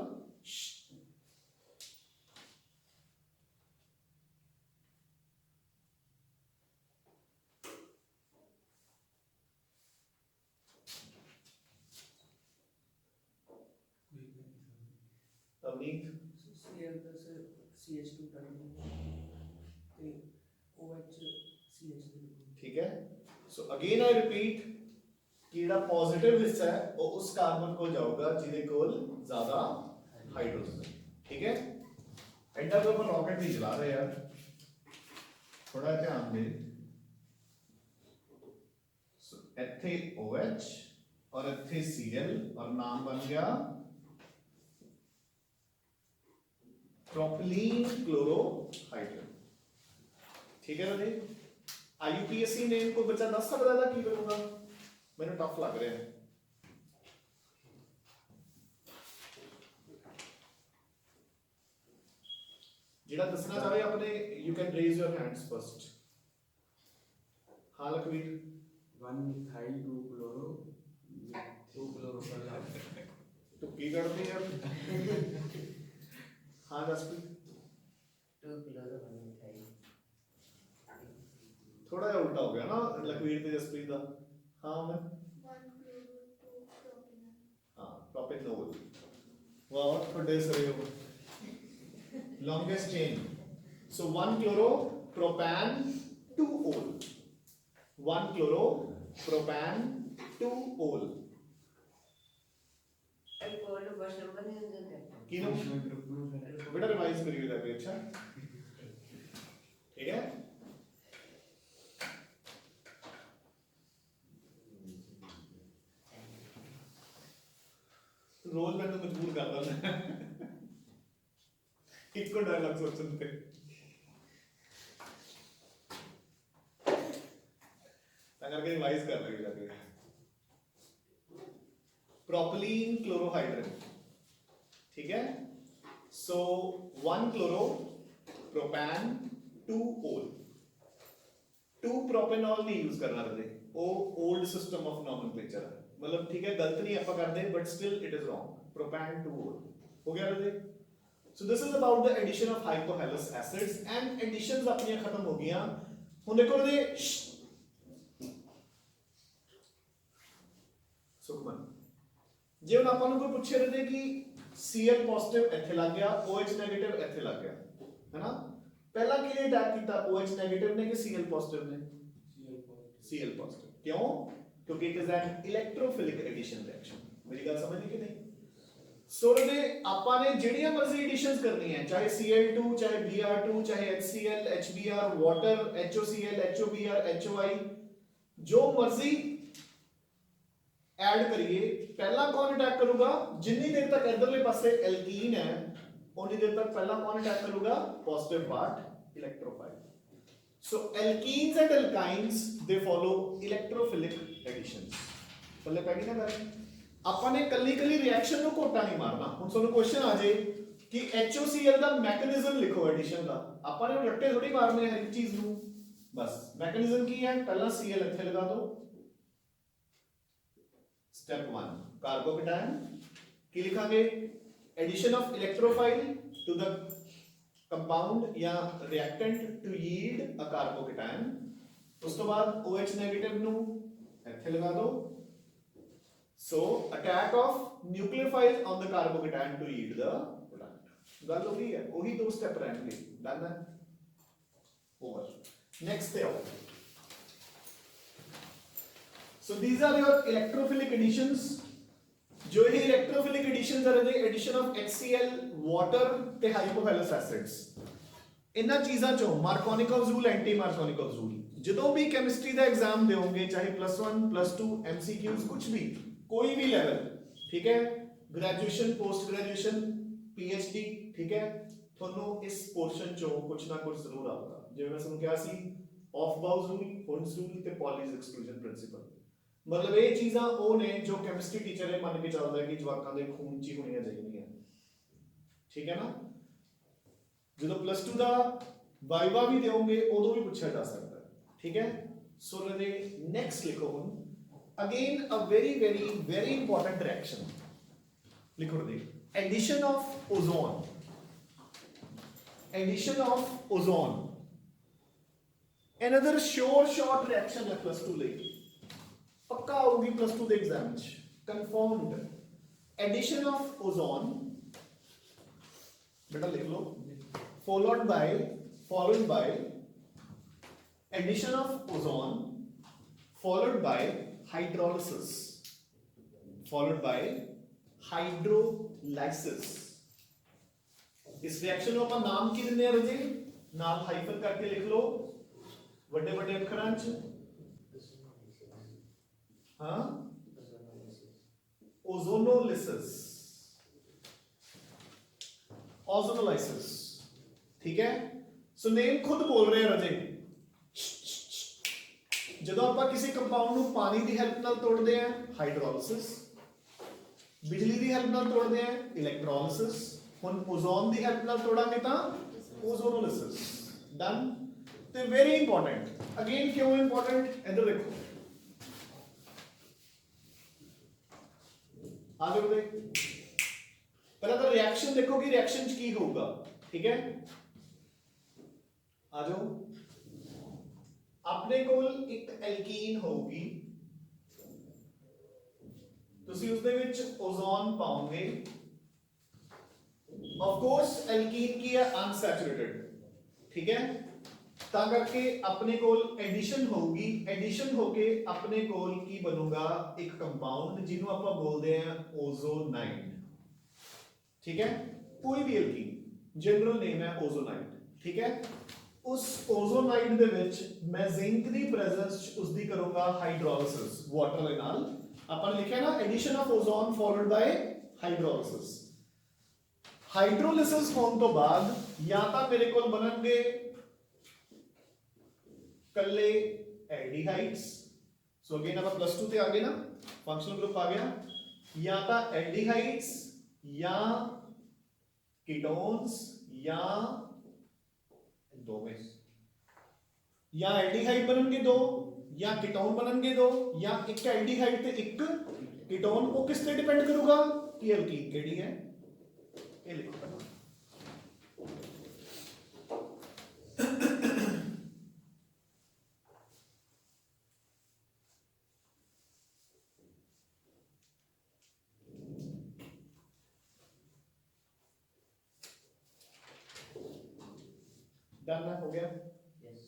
अवनीत Cl plus CH2 ਤੇ OH CH3। ठीक है। सो अगेन आई रिपीट कि ਜਿਹੜਾ पॉजिटिव हिस्सा है वो उस कार्बन को जाऊगा ਜਿਹਦੇ ਕੋਲ ज्यादा हाइड्रोजन है। ठीक है, एंटर तो अपन रॉकेट नहीं चला रहे यार, थोड़ा ध्यान दे। सो ਇੱਥੇ OH और ਇੱਥੇ Cl और नाम बन गया प्रोपिलीन क्लोरोहाइड्रिन। ठीक है बेटे, IUPAC नेम को बच्चा दस सकता है की बनूंगा, मैंने टफ लग रहा है। जेड़ा दसना चाहे अपने, you can raise your hands first. हाँ लखवीर, 1 मिथाइल 2 क्लोरो 2 क्लोरो पहला तो की करते हैं। हाँ जसप्रीत, 2 क्लोरो 1 मिथाइल, थोड़ा सा उल्टा हो गया ना लखवीर ते जसप्रीत का। हाँ मैं 1 chloro 2 propanol। हाँ प्रोपेनोल, वाह थोड़े सरे हो, लॉन्गेस्ट चेन। सो 1 क्लोरो प्रोपैन 2 ओल, 1 क्लोरो प्रोपैन 2 ओल। ਇਹ ਕੋਲ ਬਸ ਨੰਬਰ ਨਹੀਂ ਹੁੰਦੇ की नो बेटा रिवाइज करिए जाके, अच्छा ठीक है। रोज मैं तो मजबूर कर रहा हूं इको डायलॉग सोचने पे। अगर के रिवाइज कर रही जाके, प्रोपिलीन क्लोरोहाइड्रिन। ठीक है, सो 1 क्लोरो प्रोपैन 2 ओल। 2 प्रोपेनॉल नहीं यूज करना रहते, वो ओल्ड सिस्टम ऑफ नॉमेनक्लेचर है, मतलब ठीक है गलत नहीं आप करते but still it is wrong. Propane 2 ol हो गया रहते। So this is about the addition of hypohalous acids and additions अपनी खत्म हो गई। हुन देखो दे सुखमन ਜੇ ਹੁਣ ਆਪਾਂ ਨੂੰ ਕੋਈ ਪੁੱਛੇ ਰਹੇ ਕਿ Cl ਪੋਜ਼ਿਟਿਵ ਇੱਥੇ ਲੱਗ ਗਿਆ OH ਨੈਗੇਟਿਵ ਇੱਥੇ ਲੱਗ ਗਿਆ ਹੈਨਾ ਪਹਿਲਾਂ ਕਿਹਨੇ ਅਟੈਕ ਕੀਤਾ OH ਨੈਗੇਟਿਵ ਨੇ ਕਿ Cl ਪੋਜ਼ਿਟਿਵ ਨੇ Cl ਪੋਜ਼ਿਟਿਵ ਕਿਉਂ ਕਿਉਂਕਿ it is an electrophilic addition reaction ਮੇਰੀ ਗੱਲ ਸਮਝਦੇ ਕਿ ਨਹੀਂ ਸੋ ਦੇ ਆਪਾਂ ਨੇ ਜਿਹੜੀਆਂ ਮਰਜ਼ੀ ਐਡੀਸ਼ਨਸ ਕਰਨੀਆਂ ਚਾਹੇ Cl2 ਚਾਹੇ Br2 ਚਾਹੇ HCl HBr water HOCl HOBr HOI ਜੋ ਮਰਜ਼ੀ ਐਡ ਕਰੀਏ ਪਹਿਲਾਂ ਕੌਣ ਅਟੈਕ ਕਰੂਗਾ ਜਿੰਨੀ ਦੇਰ ਤੱਕ ਇਧਰਲੇ ਪਾਸੇ ਐਲਕੀਨ ਹੈ ਉਨੀ ਦੇਰ ਤੱਕ ਪਹਿਲਾਂ ਕੌਣ ਅਟੈਕ ਕਰੂਗਾ positive part electrophile so alkenes and alkynes they follow electrophilic additions ਪੱਲੇ ਪੈ ਗਈ ਨਾ ਗੱਲ ਆਪਾਂ ਨੇ ਕੱਲੀ ਰਿਐਕਸ਼ਨ ਨੂੰ ਘੋਟਾ ਨਹੀਂ ਮਾਰਨਾ ਹੁਣ ਤੁਹਾਨੂੰ ਕੁਐਸਚਨ ਆ ਜੇ ਕਿ HOCl ਦਾ ਮੈਕੈਨਿਜ਼ਮ ਲਿਖੋ ਐਡੀਸ਼ਨ ਦਾ ਆਪਾਂ ਨੇ ਰੱਟੇ ਥੋੜੀ ਮਾਰਨੇ ਹਰ ਇੱਕ ਚੀਜ਼ ਨੂੰ ਬਸ ਮੈਕੈਨਿਜ਼ਮ ਕੀ ਹੈ ਪਹਿਲਾਂ Cl ਇੱਥੇ ਲਗਾ ਦਿਓ Step 1 carbocation ਕੀ ਲਿਖਾਂਗੇ addition of electrophile to the compound या reactant to yield a carbocation ਉਸ ਤੋਂ ਬਾਅਦ OH negative ਨੂੰ ਇੱਥੇ ਲਗਾ ਦਿਓ so attack of nucleophile on the carbocation to yield the product ਗੱਲ ਹੋ ਗਈ ਹੈ ਉਹੀ ਦੋ ਸਟੈਪ ਰਹਿਣਗੇ ਡਨ ਹੈ over next ਤੇ ਆਓ So these are your electrophilic additions. जो ये electrophilic additions are the addition of HCl, water ਤੇ hypohalous acids. इन्हां चीज़ां चों Markovnikov rule, anti-Markovnikov rule. ਜਦੋਂ ਵੀ chemistry ਦਾ एग्जाम ਦਿਓਗੇ ਚਾਹੇ +1, +2, MCQs कुछ भी कोई भी level ठीक है graduation, post graduation, PhD ठीक है ਤੁਹਾਨੂੰ ਇਸ portion ਚੋਂ ਕੁਝ ਨਾ ਕੁਝ ਜ਼ਰੂਰ ਆਊਗਾ ਜਿਵੇਂ ਮੈਂ ਤੁਹਾਨੂੰ ਕਿਹਾ ਸੀ Aufbau's rule, Hund's rule ਤੇ Pauli's exclusion principle मतलब ਇਹ ਚੀਜ਼ਾਂ ਉਹ ਨੇ ਜੋ ਕੈਮਿਸਟਰੀ ਟੀਚਰ ਇਹ ਮੰਨ ਕੇ ਚੱਲਦਾ ਹੈ ਕਿ ਜਵਾਕਾਂ ਦੇ ਖੂਨ 'ਚ ਹੀ ਹੋਣੀਆਂ ਚਾਹੀਦੀਆਂ ਠੀਕ ਹੈ ਨਾ ਜਦੋਂ +2 ਦਾ ਵਾਈਵਾ ਵੀ ਦਿਓਗੇ ਉਦੋਂ ਵੀ ਪੁੱਛਿਆ ਜਾ ਸਕਦਾ ਹੈ ਠੀਕ ਹੈ ਸੋ ਦੇ ਨੈਕਸਟ ਲਿਖੋ ਹੁਣ again uh very important reaction ਲਿਖੋ ਦੇ addition of ozone another short reaction ਹੈ +2 ਲਈ पक्का होगी +2 ਦੇ एग्जाम ਚ confirmed addition of ozone बेटा लिख लो followed by addition of ozone followed by hydrolysis इस रिएक्शन ਨੂੰ ਆਪਾਂ ਨਾਮ ਕੀ ਦਿੰਦੇ ਆ ਰਜੇ ਨਾਲ ਹਾਈਫਨ ਕਰਕੇ ਲਿਖ ਲਓ ਵੱਡੇ ਅੱਖਰਾਂ ਚ हाँ ओजोनोलिसिस ठीक है सो नेम खुद बोल रहे हैं रजे ਜਦੋਂ ਆਪਾਂ ਕਿਸੇ ਕੰਪਾਊਂਡ ਨੂੰ ਪਾਣੀ ਦੀ ਹੈਲਪ ਨਾਲ ਤੋੜਦੇ ਆ ਹਾਈਡਰੋਲਿਸਿਸ ਬਿਜਲੀ ਦੀ ਹੈਲਪ ਨਾਲ ਤੋੜਦੇ ਆ ਇਲੈਕਟ੍ਰੋਲਿਸਿਸ ਹੁਣ ਓਜ਼ੋਨ ਦੀ ਹੈਲਪ ਨਾਲ ਤੋੜਾਂਗੇ ਤਾਂ ਓਜ਼ੋਨੋਲਿਸਿਸ ਡਨ ਤੇ ਵੈਰੀ ਇੰਪੋਰਟੈਂਟ ਅਗੇਨ ਕਿਉਂ ਇੰਪੋਰਟੈਂਟ ਇੱਧਰ ਦੇਖੋ आगे बढ़े पहले तो रिएक्शन देखो कि रिएक्शन की होगा ठीक है आ जाओ अपने कोल एक एल्कीन होगी ਤੁਸੀਂ ਉਸ ਦੇ ਵਿੱਚ ਓਜ਼ੋਨ ਪਾਓਗੇ ਆਫ ਕੋਰਸ ਐਲਕੀਨ ਕੀ ਹੈ ਅਨਸੈਚੁਰੇਟਡ ਠੀਕ ਹੈ ਤਾਂ ਕਰਕੇ ਆਪਣੇ ਕੋਲ ਐਡੀਸ਼ਨ ਹੋਊਗੀ ਐਡੀਸ਼ਨ ਹੋ ਕੇ ਆਪਣੇ ਕੋਲ ਕੀ ਬਣੂਗਾ ਇੱਕ ਕੰਪਾਊਂਡ ਜਿਹਨੂੰ ਆਪਾਂ ਬੋਲਦੇ ਆ ਓਜ਼ੋਨਾਈਡ ਠੀਕ ਹੈ ਕੋਈ ਵੀ ਐਲਕੀਨ ਜਨਰਲ ਨੇਮ ਹੈ ਓਜ਼ੋਨਾਈਡ ਠੀਕ ਹੈ ਉਸ ਓਜ਼ੋਨਾਈਡ ਦੇ ਵਿੱਚ ਮੈਂ ਜ਼ਿੰਕ ਦੀ ਪ੍ਰੈਜ਼ੈਂਸ ਚ ਉਸ ਦੀ ਕਰੂੰਗਾ ਹਾਈਡਰੋਲਿਸਿਸ ਵਾਟਰ ਦੇ ਨਾਲ ਆਪਾਂ ਨੇ ਲਿਖਿਆ ਨਾ ਐਡੀਸ਼ਨ ਆਫ ਓਜ਼ੋਨ ਫੋਲੋਡ ਬਾਈ ਹਾਈਡਰੋਲਿਸਿਸ ਹਾਈਡਰੋਲਿਸਿਸ ਹੋਣ ਤੋਂ ਬਾਅਦ ਜਾਂ ਤਾਂ ਮੇਰੇ ਕੋਲ ਬਣਨਗੇ कल्ले एल्डिहाइड्स सो अगेन अब +2 पे आ गए ना फंक्शनल ग्रुप आ गया या तो एल्डिहाइड्स या कीटोन्स या दो में या एल्डिहाइड बननगे दो या कीटोन बननगे दो या एक एल्डिहाइड ते एक कीटोन वो किस पे डिपेंड करूंगा कि एल्कीन केड़ी है ये लिखो ਡਨ ਹੈ, ਹੋ ਗਿਆ। यस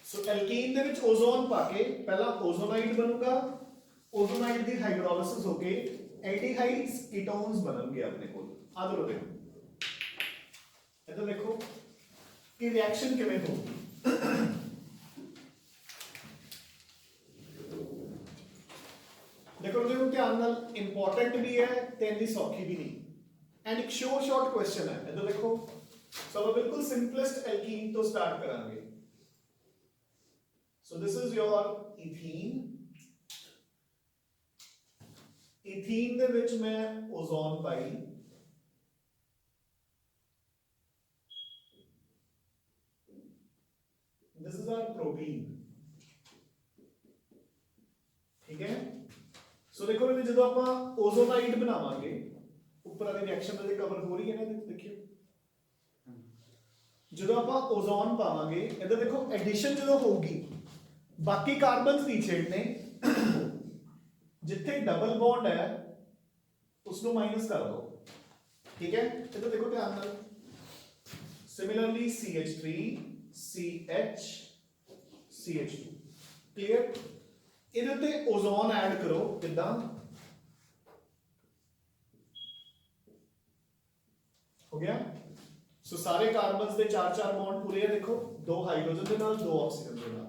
ਸੋ ਐਲਕੀਨ ਦੇ ਵਿੱਚ ਓਜ਼ੋਨ ਪਾ ਕੇ ਪਹਿਲਾਂ ਓਜ਼ੋਨਾਈਡ ਬਣੂਗਾ, ਓਜ਼ੋਨਾਈਡ ਦੀ ਹਾਈਡਰੋਲਿਸਿਸ ਹੋ ਕੇ ਐਲਡੀਹਾਈਡਸ ਕੀਟੋਨਸ ਬਣਨਗੇ ਆਪਣੇ ਕੋਲ। ਆਦਰ ਦੇਖੋ, ਇੱਧਰ ਦੇਖੋ ਕਿ ਰਿਐਕਸ਼ਨ ਕਿਵੇਂ ਹੋਊਗੀ। ਦੇਖੋ ਦੇਖੋ ਧਿਆਨ ਨਾਲ, ਇੰਪੋਰਟੈਂਟ ਵੀ ਹੈ ਤੇ ਇੰਨੀ ਸੌਖੀ ਵੀ ਨਹੀਂ, ਐਂਡ ਇੱਕ ਸ਼ਾਰਟ ਕੁਐਸਚਨ ਹੈ। ਇੱਧਰ ਦੇਖੋ, ਸੋ ਆਪਾਂ ਬਿਲਕੁਲ ਸਿੰਪਲੈਸਟ ਐਲਕੀਨ ਤੋਂ ਸਟਾਰਟ ਕਰਾਂਗੇ। So this is your ethene. ethene ਦੇ ਵਿੱਚ ਮੈਂ ਓਜ਼ੋਨ ਪਾਈ, this is our propene, ਠੀਕ ਹੈ। ਸੋ ਦੇਖੋ ਇਹਦੇ ਜਦੋਂ ਆਪਾਂ ਓਜ਼ੋਨਾਈਡ ਬਣਾਵਾਂਗੇ, ਉੱਪਰ ਵਾਲੀ ਰਿਐਕਸ਼ਨ ਦੇ ਕਵਰ ਹੋ ਰਹੀ ਹੈ ਨਾ, ਦੇਖਿਓ ਜਦੋਂ ਆਪਾਂ ਓਜ਼ੋਨ ਪਾਵਾਂਗੇ, ਇਹਦਾ ਦੇਖੋ ਐਡੀਸ਼ਨ ਜਦੋਂ ਹੋਊਗੀ, ਬਾਕੀ ਕਾਰਬਨਸ ਨਹੀਂ ਛੇੜਨੇ, ਜਿੱਥੇ ਡਬਲ ਬੌਂਡ ਹੈ ਉਸ ਨੂੰ ਮਾਈਨਸ ਕਰ ਦੋ, ਠੀਕ ਹੈ। ਇਹ ਤਾਂ ਦੇਖੋ ਧਿਆਨ ਨਾਲ, similarly CH3 CH CH2, clear. ਇਹਦੇ ਉੱਤੇ ਓਜ਼ੋਨ ਐਡ ਕਰੋ, ਕਿੱਦਾਂ ਹੋ ਗਿਆ। ਸੋ ਸਾਰੇ ਕਾਰਬਨਸ ਦੇ 4-4 ਬੌਂਡ ਪੂਰੇ ਆ, ਦੇਖੋ 2 ਹਾਈਡਰੋਜਨ ਦੇ ਨਾਲ 2 ਆਕਸੀਜਨ ਦੇ ਨਾਲ,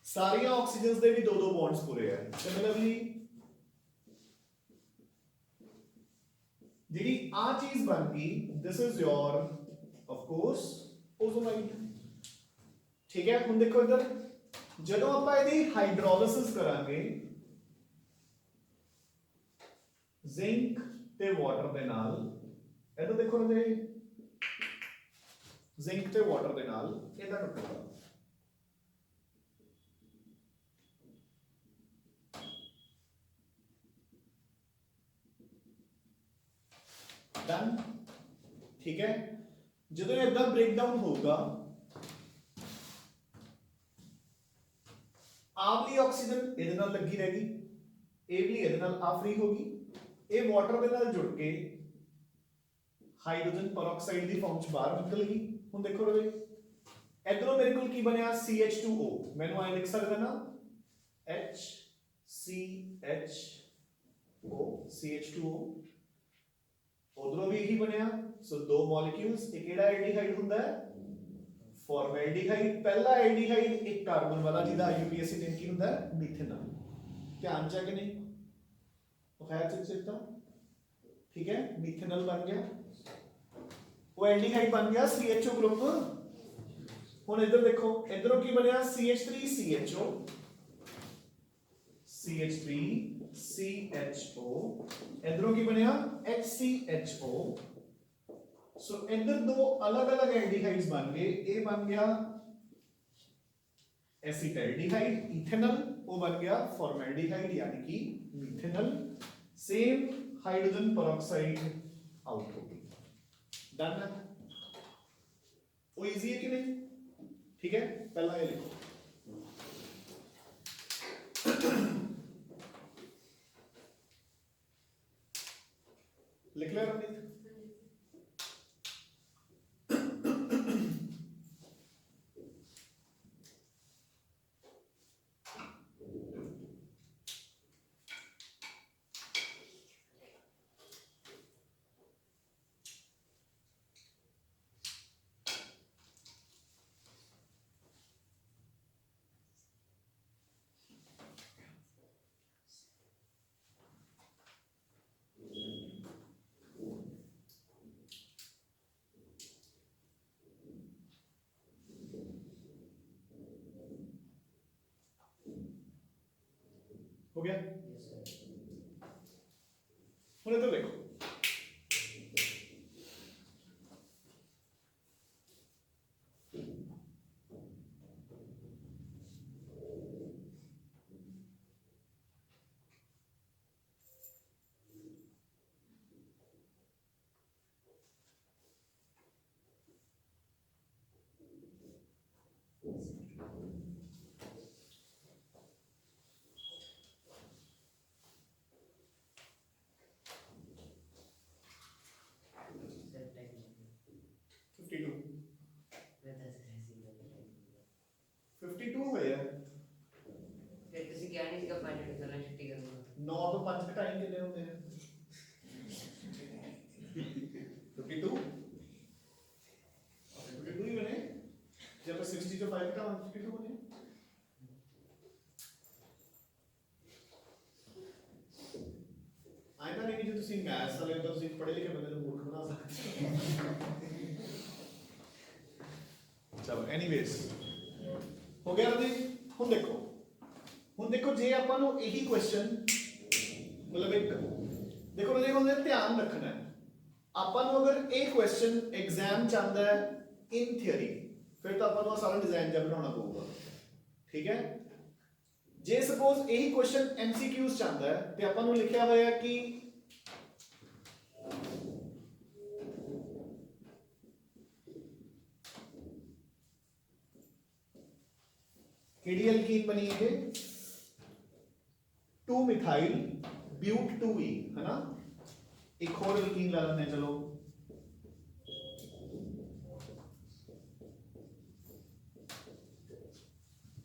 ਸਾਰੀਆਂ ਆਕਸੀਜਨਸ ਦੇ ਵੀ 2-2 ਬੌਂਡਸ ਪੂਰੇ ਆ। ਸਿਮਿਲਰਲੀ ਜਿਹੜੀ ਆ ਚੀਜ਼ ਬਣ ਗਈ, this is your of course ozonide, ਠੀਕ ਹੈ। ਹੁਣ ਦੇਖੋ ਇੱਧਰ, ਜਦੋਂ ਆਪਾਂ ਇਹਦੀ ਹਾਈਡਰੋਲਿਸਿਸ ਕਰਾਂਗੇ ਜ਼ਿੰਕ ਤੇ ਵਾਟਰ ਦੇ ਨਾਲ, ਇੱਧਰ ਦੇਖੋ ਇਹਦੇ ਜ਼ਿੰਕ ਤੇ ਵਾਟਰ ਦੇ ਨਾਲ ਇਹਦਾ ਟੁੱਟੂਗਾ, ਡਨ, ਠੀਕ ਹੈ। ਜਦੋਂ ਇਹ ਇਦਾਂ ਬ੍ਰੇਕ ਡਾਊਨ ਹੋਊਗਾ, ਆਹ ਵਾਲੀ ਆਕਸੀਜਨ ਇਹਦੇ ਨਾਲ ਲੱਗੀ ਰਹੇਗੀ, ਇਹ ਵੀ ਇਹਦੇ ਨਾਲ ਆ ਫ੍ਰੀ ਹੋਗੀ, ਇਹ ਵਾਟਰ ਦੇ ਨਾਲ ਜੁੜ ਕੇ ਹਾਈਡਰੋਜਨ ਪਰਆਕਸਾਈਡ ਦੀ ਫਾਰਮ ਚ ਬਾਹਰ ਨਿਕਲ ਗਈ। ਹੁਣ ਦੇਖੋ ਰਵੇ, ਇਧਰੋਂ ਮੇਰੇ ਕੋਲ ਕੀ ਬਣਿਆ, CH2O, ਮੈਨੂੰ ਐ ਲਿਖ ਸਕਦਾ ਨਾ HCHO, CH2O, ਉਧਰੋਂ ਵੀ ਇਹੀ ਬਣਿਆ। ਸੋ 2 ਮੋਲੀਕਿਊਲਸ, ਇੱਕ ਕਿਹੜਾ ਐਲਡੀਹਾਈਡ ਹੁੰਦਾ ਹੈ, ਫਾਰਮੈਲਡੀਹਾਈਡ, ਪਹਿਲਾ ਐਲਡੀਹਾਈਡ ਇੱਕ ਕਾਰਬਨ ਵਾਲਾ ਜਿਹਦਾ IUPAC ਲਿੰਕ ਕੀ ਹੁੰਦਾ ਹੈ, ਮਿਥੇਨॉल। ਧਿਆਨ ਚ ਹੈ ਕਿ ਨਹੀਂ, ਉਹ ਖੈਰ ਚਿੱਤਾ, ਠੀਕ ਹੈ। ਮਿਥੇਨॉल ਬਣ ਗਿਆ, ਉਹ ਐਲਡੀਹਾਈਡ ਬਣ ਗਿਆ CHO ਗਰੁੱਪ। ਹੁਣ ਇੱਧਰ ਦੇਖੋ, ਇੱਧਰੋਂ ਕੀ ਬਣਿਆ, CH3CHO, CH3 CHO, इधरों की बनया HCHO। सो इधर 2 अलग-अलग एल्डिहाइड्स बन गए, ये बन गया एसिटाल्डिहाइड इथेनॉल, वो बन गया फॉर्मल्डिहाइड यानी कि methanol. Same hydrogen peroxide out हो गई, डन है। वो इजी है कि नहीं, ठीक है। पहला ये लिखो, लिख लिया रवनीत। हो गया। ਹੁਣ इधर देखो, ਤੁਸੀਂ ਮੈਥਸ ਵਾਲੇ ਤਾਂ ਤੁਸੀਂ ਪੜ੍ਹੇ ਲਿਖੇ ਬੰਦੇ ਨੂੰ ਮੂਰਖ ਬਣਾ ਸਕਦੇ ਚਲੋ ਐਨੀਵੇਜ਼ ਹੋ ਗਿਆ ਜੀ। ਹੁਣ ਦੇਖੋ ਜੇ ਆਪਾਂ ਨੂੰ ਇਹੀ ਕੁਐਸਚਨ ਮਤਲਬ ਇੱਕ ਦੇਖੋ ਰਾਜੇ ਹੁਣ ਧਿਆਨ ਰੱਖਣਾ ਹੈ ਆਪਾਂ ਨੂੰ ਅਗਰ ਇਹ ਕੁਐਸਚਨ ਐਗਜ਼ਾਮ ਚ ਆਉਂਦਾ ਹੈ ਇਨ ਥਿਉਰੀ ਫਿਰ ਤਾਂ ਆਪਾਂ ਨੂੰ ਸਾਰਾ ਡਿਜ਼ਾਈਨ ਜਿਹਾ ਬਣਾਉਣਾ ਪਊਗਾ ਠੀਕ ਹੈ। ਜੇ ਸਪੋਜ਼ ਇਹੀ ਕੁਐਸਚਨ ਐਮਸੀਕਿਊਜ਼ ਚ ਆਉਂਦਾ ਹੈ ਤੇ ਆਪਾਂ ਨੂੰ ਲਿਖਿਆ ਹੋਇਆ ਕਿ ਕਿਹੜੀ ਐਲਕੀਨ ਬਣੀ ਇਹ 2 ਮਿਥਾਈਲ ਬਿਊਟ 2E है ना। एक और एल्कीन ला लेते हैं चलो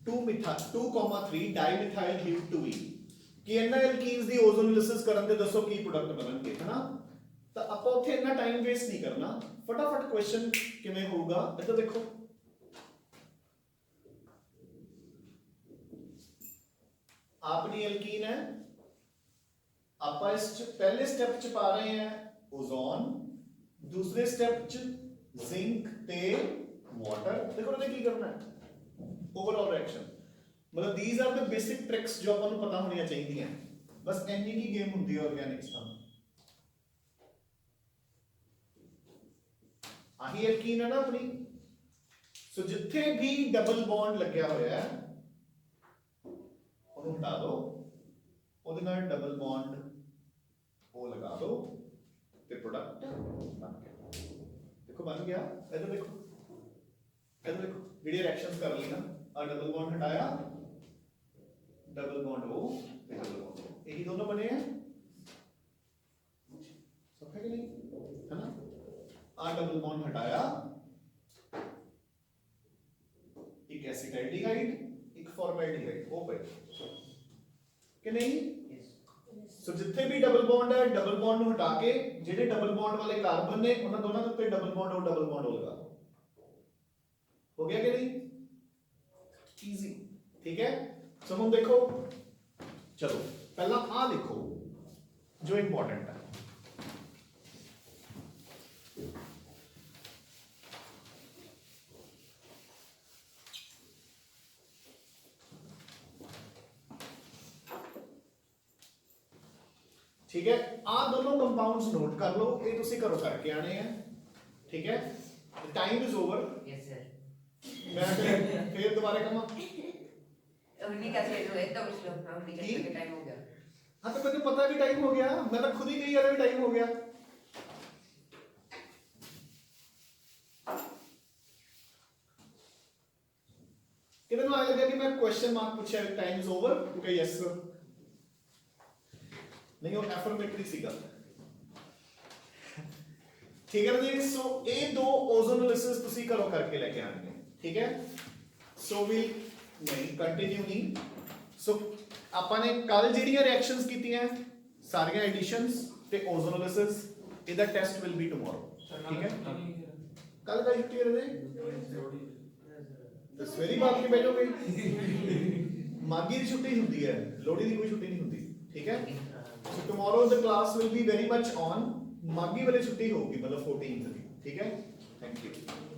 2,3 डाइमिथाइल ब्यूट 2E कि ਇਹਨਾਂ ਐਲਕੀਨਸ ਦੀ ਓਜ਼ੋਨੋਲਿਸਿਸ ਕਰਨ ਤੇ ਦੱਸੋ ਕੀ ਪ੍ਰੋਡਕਟ ਬਣਨਗੇ है ना। ਤਾਂ ਆਪਾਂ ਉੱਥੇ ਇੰਨਾ ਟਾਈਮ ਵੇਸਟ ਨਹੀਂ ਕਰਨਾ ਫਟਾਫਟ ਕੁਐਸਚਨ ਕਿਵੇਂ ਹੋਊਗਾ ਇੱਧਰ ਦੇਖੋ ਆਪਣੀ ਐਲਕੀਨ ਹੈ ਆਪਾਂ ਇਸ पहले स्टेप च पा रहे हैं ओजोन दूसरे स्टेप च जिंक ते वाटर देखो ना की करना है ओवरऑल रिएक्शन मतलब these are the basic tricks जो अपन पता होनी चाहिए बस इन्नी की गेम होती है ऑर्गेनिक्स का आही एल्कीन है ना अपनी सो जिथे भी डबल बॉन्ड लग्या होया है ਉਹਨੂੰ ਹਟਾ ਦਿਓ ਉਹਦੇ ਨਾਲ ਡਬਲ ਬੌਂਡ ਉਹ ਲਗਾ ਦਿਓ ਤੇ ਪ੍ਰੋਡਕਟ ਬਣ ਗਿਆ ਦੇਖੋ ਬਣ ਗਿਆ ਇੱਧਰ ਦੇਖੋ ਜਿਹੜੀ ਰਿਐਕਸ਼ਨਸ ਕਰ ਲਈ ਨਾ ਆ ਡਬਲ ਬੌਂਡ ਹਟਾਇਆ ਡਬਲ ਬੌਂਡ ਉਹ ਤੇ ਡਬਲ ਬੌਂਡ ਉਹ ਇਹੀ ਦੋਨੋਂ ਬਣੇ ਆ ਸਭ ਹੈ ਕਿ ਨਹੀਂ है ना आ डबल बॉन्ड हटाया एक एसिटाइलडिहाइड एक फॉर्मल्डिहाइड वो पे कि नहीं सो जिथे भी डबल बॉन्ड है डबल बॉन्ड ਨੂੰ ਹਟਾ ਕੇ ਜਿਹੜੇ ਡਬਲ ਬੌਂਡ ਵਾਲੇ ਕਾਰਬਨ ਨੇ ਉਹਨਾਂ ਦੋਨਾਂ ਦੇ ਉੱਤੇ ਡਬਲ ਬੌਂਡ ਲਗਾ ਦੋ ਹੋ ਗਿਆ ਕਿ ਨਹੀਂ ਈਜ਼ੀ ਠੀਕ ਹੈ। ਸੋ ਹੁਣ ਦੇਖੋ ਚਲੋ ਪਹਿਲਾਂ ਆ ਦੇਖੋ ਜੋ ਇੰਪੋਰਟੈਂਟ ਹੈ ठीक है। आ दोनों कंपाउंड्स नोट कर लो ये तुसी घरों करके आने हैं ठीक है। Time is over yes sir मैं फिर दोबारा कमा उन्हीं का से जो एकदम स्लो उन्हीं का के टाइम हो गया हाँ तो मुझे पता भी टाइम हो गया मैं तो खुद ही कही यार टाइम हो गया कितने आया लगा कि मैं क्वेश्चन मार्क पूछा टाइम इज ओवर तो कही यस सर नहीं वो एफर्मेटरी सी गल ठीक है जी। सो ये दो ओजोनोलिसिस तुसी घरों करके लेके आने ठीक है। सो वी नहीं कंटिन्यू नहीं सो ਆਪਾਂ ਨੇ ਕੱਲ ਜਿਹੜੀਆਂ ਰਿਐਕਸ਼ਨਸ ਕੀਤੀਆਂ ਸਾਰੀਆਂ ਐਡੀਸ਼ਨਸ ਤੇ ਓਜ਼ੋਨੋਲਿਸਿਸ ਇਹਦਾ ਟੈਸਟ ਵਿਲ ਬੀ ਟੁਮਾਰੋ ਠੀਕ ਹੈ। ਕੱਲ ਦਾ ਛੁੱਟੀ ਰਹੇ ਤੇ ਸਵੇਰੀ ਬਾਅਦ ਕੇ ਬੈਠੋਗੇ ਮਾਗੀ ਦੀ ਛੁੱਟੀ ਹੁੰਦੀ ਹੈ ਲੋਹੜੀ ਦੀ ਕੋਈ ਛੁੱਟੀ ਨਹੀਂ ਹੁੰਦੀ ਠੀਕ ਹੈ। So tomorrow the class will be very much on मागी वाली छुट्टी होगी मतलब 14th की ठीक है। Thank you.